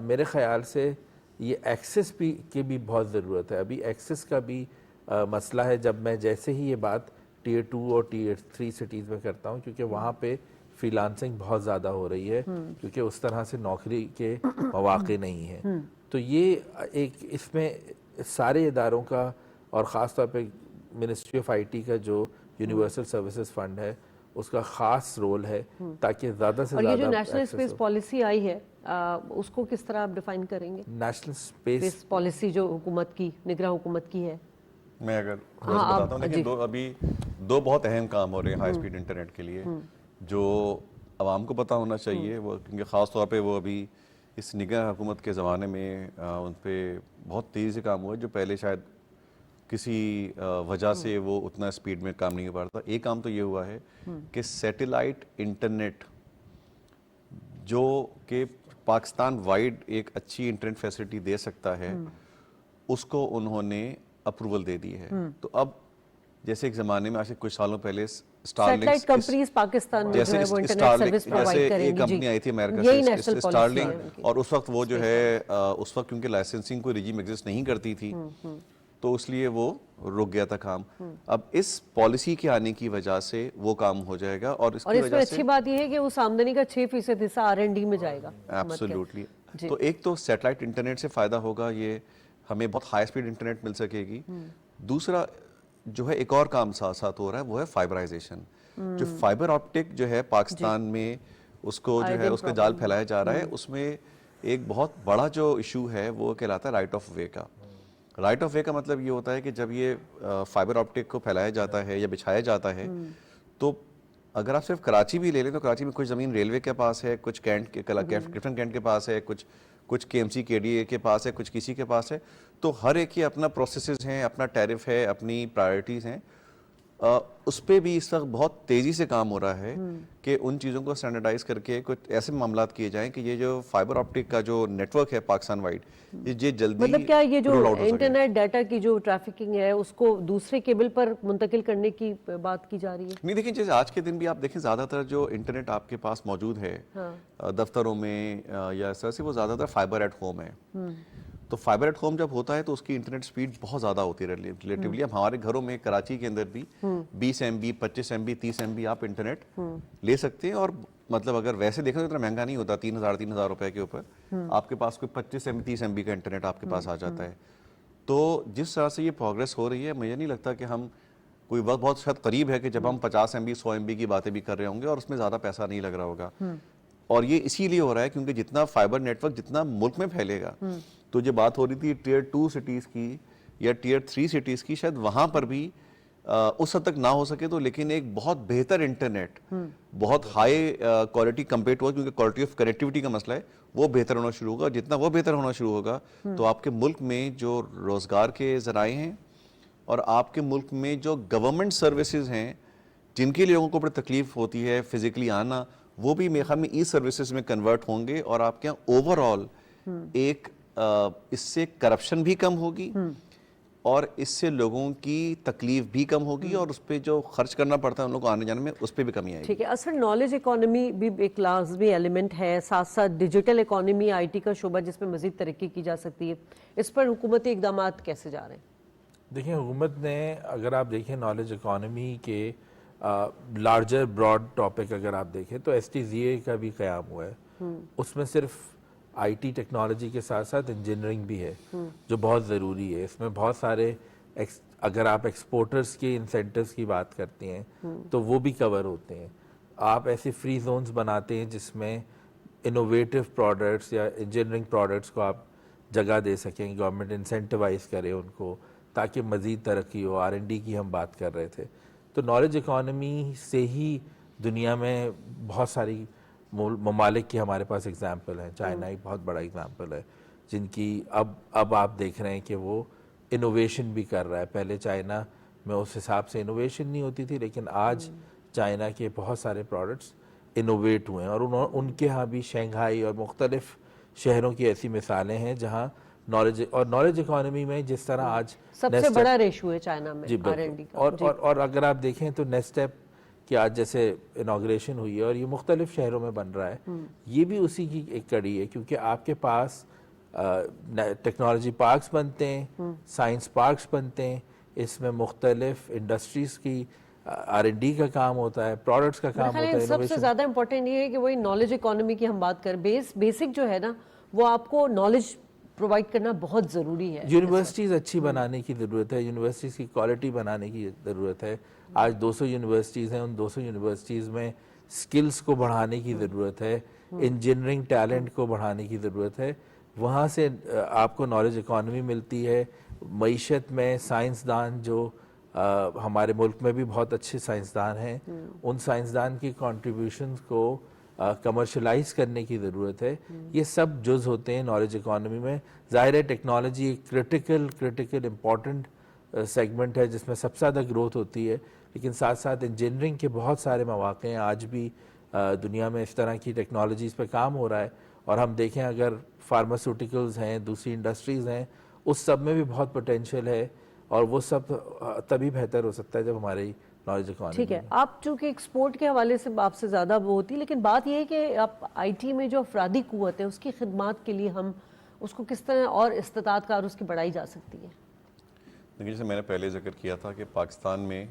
میرے خیال سے یہ ایکسس بھی کی بھی بہت ضرورت ہے. ابھی ایکسس کا بھی مسئلہ ہے. جب میں جیسے ہی یہ بات ٹیئر 2 اور ٹیئر 3 سٹیز میں کرتا ہوں کیونکہ وہاں پہ فری لانسنگ بہت زیادہ ہو رہی ہے کیونکہ اس طرح سے نوکری کے مواقع نہیں ہیں. تو یہ ایک اس میں سارے اداروں کا اور خاص طور پہ منسٹری آف آئی ٹی کا جو یونیورسل سروسز فنڈ ہے اس کا خاص رول ہے تاکہ زیادہ سے زیادہ. اور یہ جو نیشنل اسپیس پالیسی آئی ہے اس کو کس طرح آپ ڈیفائن کریں گے؟ نیشنل اسپیس پالیسی جو حکومت کی نگراں حکومت کی ہے. میں اگر بتاتا ہوں لیکن ابھی دو بہت اہم کام ہو رہے ہیں ہائی اسپیڈ انٹرنیٹ کے لیے جو عوام کو پتہ ہونا چاہیے. وہ کیونکہ خاص طور پہ وہ ابھی اس نگراں حکومت کے زمانے میں ان پہ بہت تیزی سے کام ہوا ہے جو پہلے شاید کسی وجہ سے وہ اتنا اسپیڈ میں کام نہیں ہو پا رہا تھا. ایک کام تو یہ ہوا ہے کہ سیٹلائٹ انٹرنیٹ جو کہ پاکستان وائڈ ایک اچھی انٹرنیٹ فیسلٹی دے سکتا ہے اس کو انہوں نے اپروول دے دی ہے. تو اب جیسے ایک زمانے میں آج سے کچھ سالوں پہلے سیٹلائٹ کمپنیز پاکستان میں جو ہے وہ انٹرنیٹ سروس پرووائڈ کریں گی. ایک کمپنی آئی تھی امریکہ سے اسٹارلنک اور اس وقت وہ جو ہے اس وقت کیونکہ لائسنسنگ کوئی رجیم ایگزسٹ نہیں کرتی تھی تو اس لیے وہ رک گیا تھا کام. اب اس پالیسی کے آنے کی وجہ سے وہ کام ہو جائے گا اور اس کی وجہ سے اچھی بات یہ ہے کہ اس آمدنی کا 6% حصہ R&D میں جائے گا. ایبسولوٹلی. تو ایک تو سیٹلائٹ انٹرنیٹ سے فائدہ ہوگا, یہ ہمیں بہت ہائی اسپیڈ انٹرنیٹ مل سکے گی. دوسرا جو ہے ایک اور کام ساتھ ساتھ ہو رہا ہے وہ ہے فائبرائزیشن. جو فائبر آپٹک جو ہے پاکستان میں اس کو جو ہے اس کا جال پھیلایا جا رہا ہے, اس میں ایک بہت بڑا جو ایشو ہے وہ کہلاتا ہے رائٹ آف وے کا. رائٹ آف وے کا مطلب یہ ہوتا ہے کہ جب یہ فائبر آپٹک کو پھیلایا جاتا ہے یا بچھایا جاتا ہے تو اگر آپ صرف کراچی بھی لے لیں تو کراچی میں کچھ زمین ریلوے کے پاس ہے, کچھ کینٹ کے گرفن کینٹ کے پاس ہے, کچھ KMC KDA کے پاس ہے, کچھ کسی کے پاس ہے. تو ہر ایک کی اپنا پروسیسز ہیں, اپنا ٹیرف ہے, اپنی پرائرٹیز ہیں. اس پہ بھی اس وقت بہت تیزی سے کام ہو رہا ہے کہ ان چیزوں کو اسٹینڈرڈائز کر کے کچھ ایسے معاملات کیے جائیں کہ یہ جو فائبر آپٹک کا جو نیٹ ورک ہے پاکستان وائڈ یہ جلدی مطلب کیا یہ جو انٹرنیٹ ڈیٹا کی جو ٹریفکنگ ہے اس کو دوسرے کیبل پر منتقل کرنے کی بات کی جا رہی ہے؟ نہیں دیکھیں, جیسے آج کے دن بھی آپ دیکھیں زیادہ تر جو انٹرنیٹ آپ کے پاس موجود ہے دفتروں میں یا ایسا سے وہ زیادہ تر فائبر ایٹ ہوم ہے. تو فائبر ایٹ ہوم جب ہوتا ہے تو اس کی انٹرنیٹ سپیڈ بہت زیادہ ہوتی ہے ریلیٹیولی. اب ہمارے گھروں میں کراچی کے اندر بھی 20 MB 25 MB 30 MB آپ انٹرنیٹ لے سکتے ہیں. اور مطلب اگر ویسے دیکھیں تو اتنا مہنگا نہیں ہوتا, 3,000 روپے کے اوپر آپ کے پاس کوئی 25 MB 30 MB کا انٹرنیٹ آپ کے پاس آ جاتا ہے. تو جس طرح سے یہ پروگریس ہو رہی ہے مجھے نہیں لگتا کہ ہم کوئی وقت بہت شاید قریب ہے کہ جب ہم 50 MB 100 MB کی باتیں بھی کر رہے ہوں گے اور اس میں زیادہ پیسہ نہیں لگ رہا ہوگا. اور یہ اسی لیے ہو رہا ہے کیونکہ جتنا فائبر نیٹ ورک جتنا ملک میں پھیلے گا, تو جو بات ہو رہی تھی ٹیئر 2 سٹیز کی یا ٹیئر 3 سٹیز کی, شاید وہاں پر بھی اس حد تک نہ ہو سکے تو لیکن ایک بہت بہتر انٹرنیٹ بہت ہائی کوالٹی کمپیئر ہوا, کیونکہ کوالٹی آف کنیکٹیوٹی کا مسئلہ ہے وہ بہتر ہونا شروع ہوگا. جتنا وہ بہتر ہونا شروع ہوگا تو آپ کے ملک میں جو روزگار کے ذرائع ہیں اور آپ کے ملک میں جو گورنمنٹ سروسز ہیں جن کے لوگوں کو بڑی تکلیف ہوتی ہے فزیکلی آنا, وہ بھی میرے خیال میں ای سروسز میں کنورٹ ہوں گے اور آپ کے یہاں اوور آل ایک اس سے کرپشن بھی کم ہوگی اور اس سے لوگوں کی تکلیف بھی کم ہوگی اور اس پہ جو خرچ کرنا پڑتا ہے ان لوگوں کو آنے جانے میں اس پہ بھی کمی آئے گی. ٹھیک ہے. اصل نالج اکانومی بھی ایک لازمی ایلیمنٹ ہے, ساتھ ساتھ ڈیجیٹل اکانومی آئی ٹی کا شعبہ جس میں مزید ترقی کی جا سکتی ہے. اس پر حکومتی اقدامات کیسے جا رہے ہیں؟ دیکھیں حکومت نے اگر آپ دیکھیں نالج اکانومی کے لارجر براڈ ٹاپک اگر آپ دیکھیں تو STZA کا بھی قیام ہوا ہے. اس میں صرف IT ٹیکنالوجی کے ساتھ ساتھ انجینئرنگ بھی ہے جو بہت ضروری ہے. اس میں بہت سارے اگر آپ ایکسپورٹرز کے انسینٹیوز کی بات کرتے ہیں تو وہ بھی کور ہوتے ہیں. آپ ایسے فری زونز بناتے ہیں جس میں انوویٹو پروڈکٹس یا انجینئرنگ پروڈکٹس کو آپ جگہ دے سکیں, گورنمنٹ انسینٹیوائز کرے ان کو تاکہ مزید ترقی ہو. R&D کی ہم بات کر رہے تھے. تو نالج اکانومی سے ہی دنیا میں بہت ساری ممالک کی ہمارے پاس اگزامپل ہیں. چائنا ایک بہت بڑا اگزامپل ہے جن کی اب آپ دیکھ رہے ہیں کہ وہ انوویشن بھی کر رہا ہے. پہلے چائنا میں اس حساب سے انوویشن نہیں ہوتی تھی لیکن آج چائنا کے بہت سارے پروڈکٹس انوویٹ ہوئے ہیں اور ان کے ہاں بھی شنگھائی اور مختلف شہروں کی ایسی مثالیں ہیں جہاں نالج اکانومی میں جس طرح آج سب سے بڑا ریشو ہے چائنا میں R&D کا. اور اگر آپ دیکھیں تو نیکسٹ اسٹیپ کہ آج جیسے انوگریشن ہوئی ہے اور یہ مختلف شہروں میں بن رہا ہے, یہ بھی اسی کی ایک کڑی ہے کیونکہ آپ کے پاس ٹیکنالوجی پارکس بنتے ہیں, سائنس پارکس بنتے ہیں, اس میں مختلف انڈسٹریز کی R&D کا کام ہوتا ہے, پروڈکٹس کا کام ہوتا ہے. سب سے زیادہ امپورٹنٹ یہ ہے کہ وہی نالج اکانومی کی ہم بات کریں, بیسک جو ہے نا وہ آپ کو نالج پرووائڈ کرنا بہت ضروری ہے. یونیورسٹیز اچھی بنانے کی ضرورت ہے, یونیورسٹیز کی کوالٹی بنانے کی ضرورت ہے. آج 200 یونیورسٹیز ہیں, ان 200 یونیورسٹیز میں سکلز کو بڑھانے کی ضرورت ہے, انجینئرنگ ٹیلنٹ کو بڑھانے کی ضرورت ہے. وہاں سے آپ کو نالج اکانومی ملتی ہے. معیشت میں سائنسدان جو ہمارے ملک میں بھی بہت اچھے سائنسدان ہیں, ان سائنسدان کی کنٹریبیوشنز کو کمرشلائز کرنے کی ضرورت ہے. یہ سب جز ہوتے ہیں نالج اکانومی میں. ظاہر ہے ٹیکنالوجی ایک کرٹیکل امپورٹنٹ سیگمنٹ ہے جس میں سب سے زیادہ گروتھ ہوتی ہے, لیکن ساتھ ساتھ انجینئرنگ کے بہت سارے مواقع ہیں. آج بھی دنیا میں اس طرح کی ٹیکنالوجیز پہ کام ہو رہا ہے, اور ہم دیکھیں اگر فارماسیوٹیکلز ہیں, دوسری انڈسٹریز ہیں, اس سب میں بھی بہت پوٹینشیل ہے, اور وہ سب تبھی بہتر ہو سکتا ہے جب ہماری نالج اکانومی. ٹھیک ہے, آپ چونکہ ایکسپورٹ کے حوالے سے آپ سے زیادہ وہ ہوتی, لیکن بات یہ ہے کہ آپ آئی ٹی میں جو افرادی قوت ہے اس کی خدمات کے لیے ہم اس کو کس طرح اور استطاعت کار اس کی بڑھائی جا سکتی ہے؟ دیکھیے, جیسے میں نے پہلے ذکر کیا تھا کہ پاکستان میں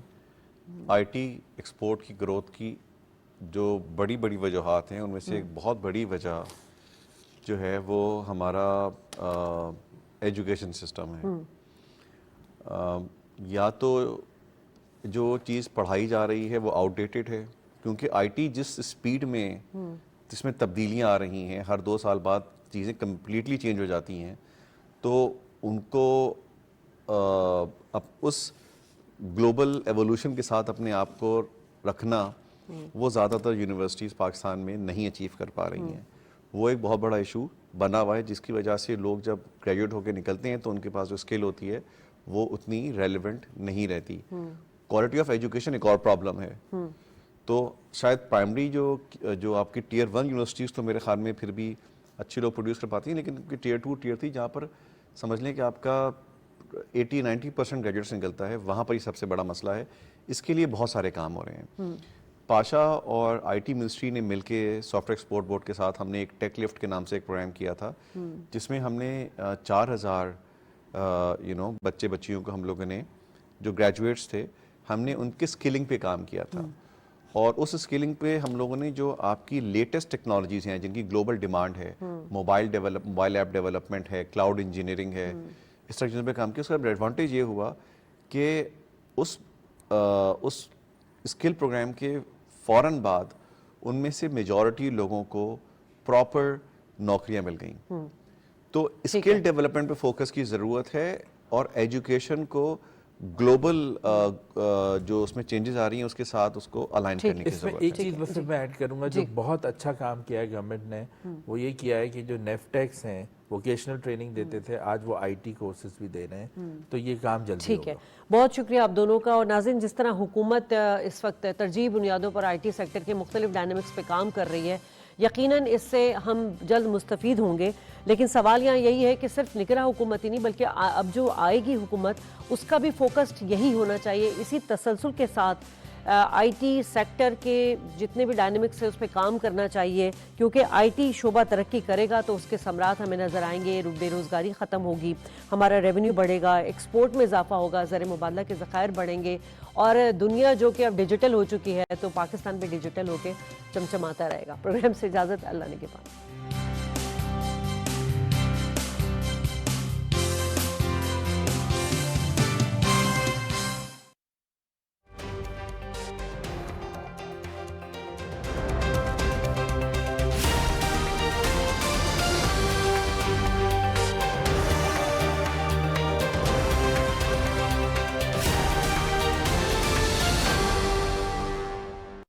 آئی ٹی ایکسپورٹ کی گروتھ کی جو بڑی وجوہات ہیں, ان میں سے ایک بہت بڑی وجہ جو ہے وہ ہمارا ایجوکیشن سسٹم ہے. یا تو جو چیز پڑھائی جا رہی ہے وہ آؤٹ ڈیٹڈ ہے, کیونکہ آئی ٹی جس سپیڈ میں جس میں تبدیلیاں آ رہی ہیں, ہر 2 سال بعد چیزیں کمپلیٹلی چینج ہو جاتی ہیں, تو ان کو اب اس گلوبل ایوولوشن کے ساتھ اپنے آپ کو رکھنا وہ زیادہ تر یونیورسٹیز پاکستان میں نہیں اچیو کر پا رہی ہیں. وہ ایک بہت بڑا ایشو بنا ہوا ہے, جس کی وجہ سے لوگ جب گریجویٹ ہو کے نکلتے ہیں تو ان کے پاس جو اسکل ہوتی ہے وہ اتنی ریلیونٹ نہیں رہتی. کوالٹی آف ایجوکیشن ایک اور پرابلم ہے. تو شاید پرائمری جو آپ کی ٹیئر 1 یونیورسٹیز تو میرے خیال میں پھر بھی اچھے لوگ پروڈیوس کر پاتی ہیں, لیکن ٹیئر 2 ٹیئر 3 جہاں پر سمجھ لیں کہ آپ کا 80-90% گریجویٹس نکلتا ہے, وہاں پر ہی سب سے بڑا مسئلہ ہے. اس کے لیے بہت سارے کام ہو رہے ہیں. پاشا اور آئی ٹی منسٹری نے مل کے سافٹ ویئر ایکسپورٹ بورڈ کے ساتھ ہم نے ایک ٹیک لفٹ کے نام سے ایک پروگرام کیا تھا, جس میں ہم نے 4000 بچیوں کو ہم لوگوں نے جو گریجویٹس تھے ہم نے ان کے اسکلنگ پہ کام کیا تھا. اور اس اسکلنگ پہ ہم لوگوں نے جو آپ کی لیٹسٹ ٹیکنالوجیز ہیں جن کی گلوبل ڈیمانڈ ہے, موبائل ایپ ڈیولپمنٹ ہے, کلاؤڈ انجینئرنگ ہے, اس طرح چیزوں پہ کام کیا. اس کا ایڈوانٹیج یہ ہوا کہ اس اسکل پروگرام کے فوراً بعد ان میں سے میجورٹی لوگوں کو پراپر نوکریاں مل گئیں. تو اسکل ڈیولپمنٹ پہ فوکس کی ضرورت ہے, اور ایجوکیشن کو گلوبل جو اس میں چینجز آ رہی ہیں اس کے ساتھ اس کو الائن کرنے کی ضرورت ہے. ایک چیز بس میں ایڈ کروں گا, جو بہت اچھا کام کیا ہے گورنمنٹ نے, وہ یہ کیا ہے کہ جو نیفٹیکس ہیں ووکیشنل ٹریننگ دیتے تھے, آج وہ آئی ٹی کورسز بھی دے رہے ہیں, تو یہ کام جلدی ہوگا. ٹھیک ہے, بہت شکریہ آپ دونوں کا. اور ناظرین, جس طرح حکومت اس وقت ترجیحی بنیادوں پر آئی ٹی سیکٹر کے مختلف ڈائنامکس پہ کام کر رہی ہے, یقیناً اس سے ہم جلد مستفید ہوں گے. لیکن سوال یہاں یہی ہے کہ صرف نگراں حکومت ہی نہیں بلکہ اب جو آئے گی حکومت اس کا بھی فوکسڈ یہی ہونا چاہیے. اسی تسلسل کے ساتھ آئی ٹی سیکٹر کے جتنے بھی ڈائنامکس ہیں اس پہ کام کرنا چاہیے, کیونکہ آئی ٹی شعبہ ترقی کرے گا تو اس کے ثمرات ہمیں نظر آئیں گے. بے روزگاری ختم ہوگی, ہمارا ریونیو بڑھے گا, ایکسپورٹ میں اضافہ ہوگا, زر مبادلہ کے ذخائر بڑھیں گے, اور دنیا جو کہ اب ڈیجیٹل ہو چکی ہے تو پاکستان بھی ڈیجیٹل ہو کے چمچماتا رہے گا. پروگرام سے اجازت, اللہ نے کے پاس.